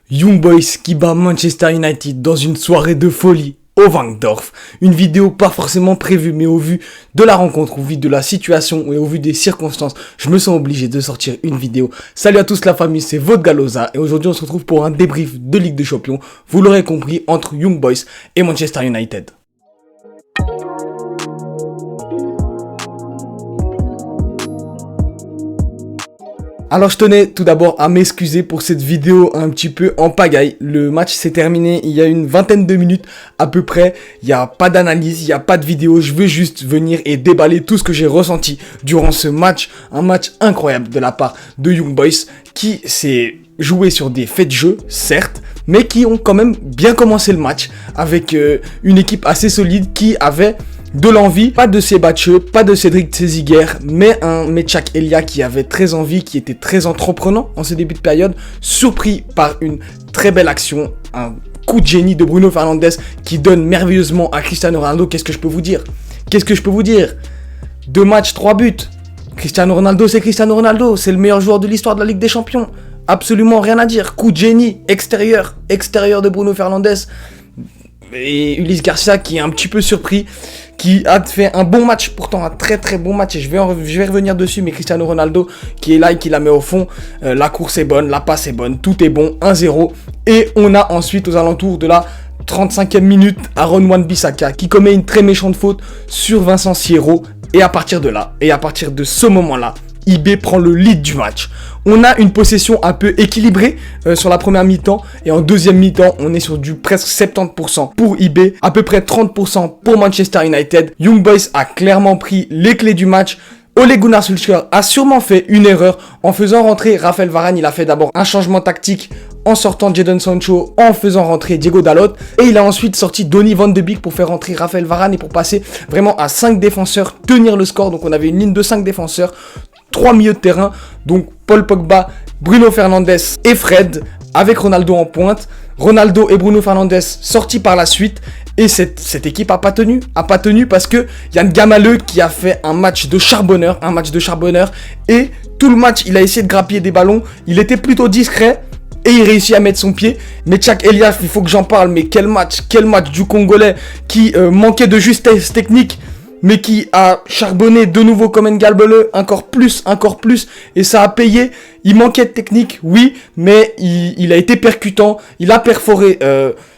Young Boys qui bat Manchester United dans une soirée de folie au Wankdorf. Une vidéo pas forcément prévue, mais au vu de la rencontre, au vu de la situation et au vu des circonstances, je me sens obligé de sortir une vidéo. Salut à tous la famille, c'est votre Galoza et aujourd'hui on se retrouve pour un débrief de Ligue des Champions, vous l'aurez compris, entre Young Boys et Manchester United. Alors je tenais tout d'abord à m'excuser pour cette vidéo un petit peu en pagaille. Le match s'est terminé il y a une vingtaine de minutes à peu près. Il n'y a pas d'analyse, il n'y a pas de vidéo. Je veux juste venir et déballer tout ce que j'ai ressenti durant ce match. Un match incroyable de la part de Young Boys qui s'est joué sur des faits de jeu, certes, mais qui ont quand même bien commencé le match avec une équipe assez solide qui avait de l'envie, pas de Sebatcheux, pas de Cédric Trezeguet, mais un Mechak Elia qui avait très envie, qui était très entreprenant en ce début de période, surpris par une très belle action, un coup de génie de Bruno Fernandes qui donne merveilleusement à Cristiano Ronaldo. Qu'est-ce que je peux vous dire? 2 matchs, 3 buts. Cristiano Ronaldo, c'est Cristiano Ronaldo, c'est le meilleur joueur de l'histoire de la Ligue des Champions. Absolument rien à dire. Coup de génie, extérieur de Bruno Fernandes. Et Ulysse Garcia qui est un petit peu surpris, qui a fait un bon match, pourtant un très très bon match, et je vais revenir dessus, mais Cristiano Ronaldo qui est là et qui la met au fond, la course est bonne, la passe est bonne, tout est bon, 1-0, et on a ensuite aux alentours de la 35e minute Aaron Wan-Bissaka qui commet une très méchante faute sur Vincent Sierro, et à partir de ce moment-là, IB prend le lead du match. On a une possession un peu équilibrée sur la première mi-temps. Et en deuxième mi-temps, on est sur du presque 70% pour IB. À peu près 30% pour Manchester United. Young Boys a clairement pris les clés du match. Ole Gunnar Solskjaer a sûrement fait une erreur en faisant rentrer Raphaël Varane. Il a fait d'abord un changement tactique en sortant Jadon Sancho, en faisant rentrer Diego Dalot. Et il a ensuite sorti Donny van de Beek pour faire rentrer Raphaël Varane et pour passer vraiment à 5 défenseurs, tenir le score. Donc on avait une ligne de 5 défenseurs. 3 milieux de terrain, donc Paul Pogba, Bruno Fernandes et Fred, avec Ronaldo en pointe. Ronaldo et Bruno Fernandes sortis par la suite. Et cette équipe a pas tenu parce que Yann Gamaleu qui a fait un match de charbonneur. Et tout le match, il a essayé de grappiller des ballons. Il était plutôt discret. Et il réussit à mettre son pied. Mais Mechak Elia, il faut que j'en parle. Mais quel match du Congolais qui manquait de justesse technique, mais qui a charbonné de nouveau comme Ngalbele, encore plus, et ça a payé. Il manquait de technique, oui, mais il a été percutant, il a perforé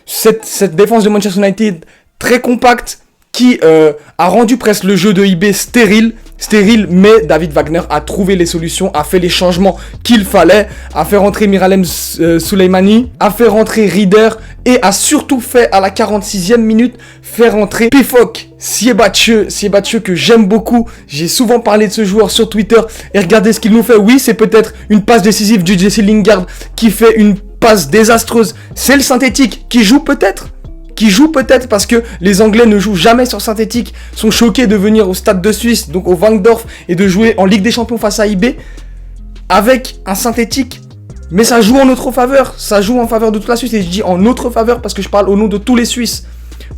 cette défense de Manchester United très compacte, qui a rendu presque le jeu de IB stérile, mais David Wagner a trouvé les solutions, a fait les changements qu'il fallait, a fait rentrer Miralem Souleymani, a fait rentrer Rieder, et a surtout fait à la 46e minute faire rentrer Pifok Siebatcheux que j'aime beaucoup. J'ai souvent parlé de ce joueur sur Twitter et regardez ce qu'il nous fait. Oui, c'est peut-être une passe décisive du Jesse Lingard qui fait une passe désastreuse. C'est le synthétique qui joue peut-être parce que les Anglais ne jouent jamais sur synthétique, sont choqués de venir au Stade de Suisse, donc au Wankdorf, et de jouer en Ligue des Champions face à IB avec un synthétique. Mais ça joue en notre faveur, ça joue en faveur de toute la Suisse, et je dis en notre faveur parce que je parle au nom de tous les Suisses.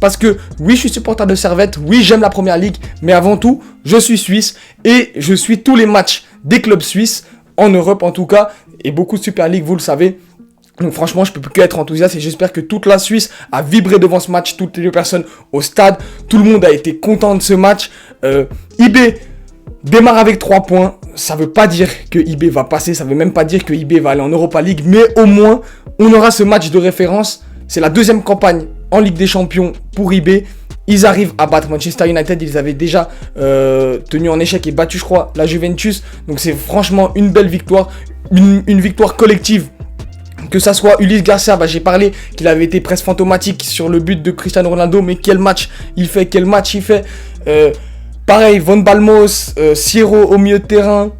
Parce que oui, je suis supporter de Servette, oui, j'aime la Première Ligue, mais avant tout, je suis suisse et je suis tous les matchs des clubs suisses, en Europe en tout cas, et beaucoup de Super League, vous le savez. Donc franchement, je peux plus qu'être enthousiaste et j'espère que toute la Suisse a vibré devant ce match, toutes les personnes au stade, tout le monde a été content de ce match. IB démarre avec 3 points, ça veut pas dire que IB va passer, ça veut même pas dire que IB va aller en Europa League, mais au moins, on aura ce match de référence. C'est la deuxième campagne en Ligue des Champions pour IB. Ils arrivent à battre Manchester United, ils avaient déjà tenu en échec et battu, je crois, la Juventus. Donc c'est franchement une belle victoire, une victoire collective. Que ça soit Ulysse Garcia, j'ai parlé qu'il avait été presque fantomatique sur le but de Cristiano Ronaldo, mais quel match il fait. Pareil, Von Balmos, Sierro au milieu de terrain.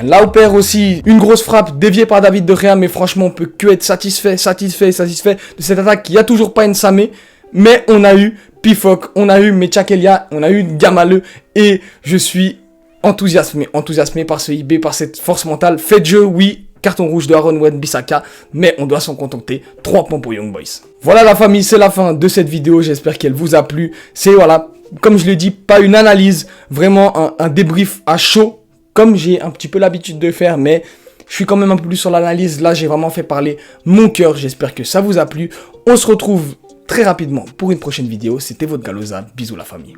Lauper aussi, une grosse frappe déviée par David De Gea, mais franchement on peut que être satisfait de cette attaque. Il n'y a toujours pas Nsamé, mais on a eu Pifok, on a eu Mechak Elia, on a eu Gamaleu, et je suis enthousiasmé par ce IB, par cette force mentale. Fait de jeu, oui. Carton rouge de Aaron Wan-Bissaka, mais on doit s'en contenter. 3 points pour Young Boys. Voilà la famille, c'est la fin de cette vidéo. J'espère qu'elle vous a plu. C'est voilà, comme je l'ai dit, pas une analyse, vraiment un débrief à chaud, comme j'ai un petit peu l'habitude de faire, mais Je suis quand même un peu plus sur l'analyse. Là, j'ai vraiment fait parler mon cœur. J'espère que ça vous a plu. On se retrouve très rapidement pour une prochaine vidéo. C'était votre Galoza. Bisous la famille.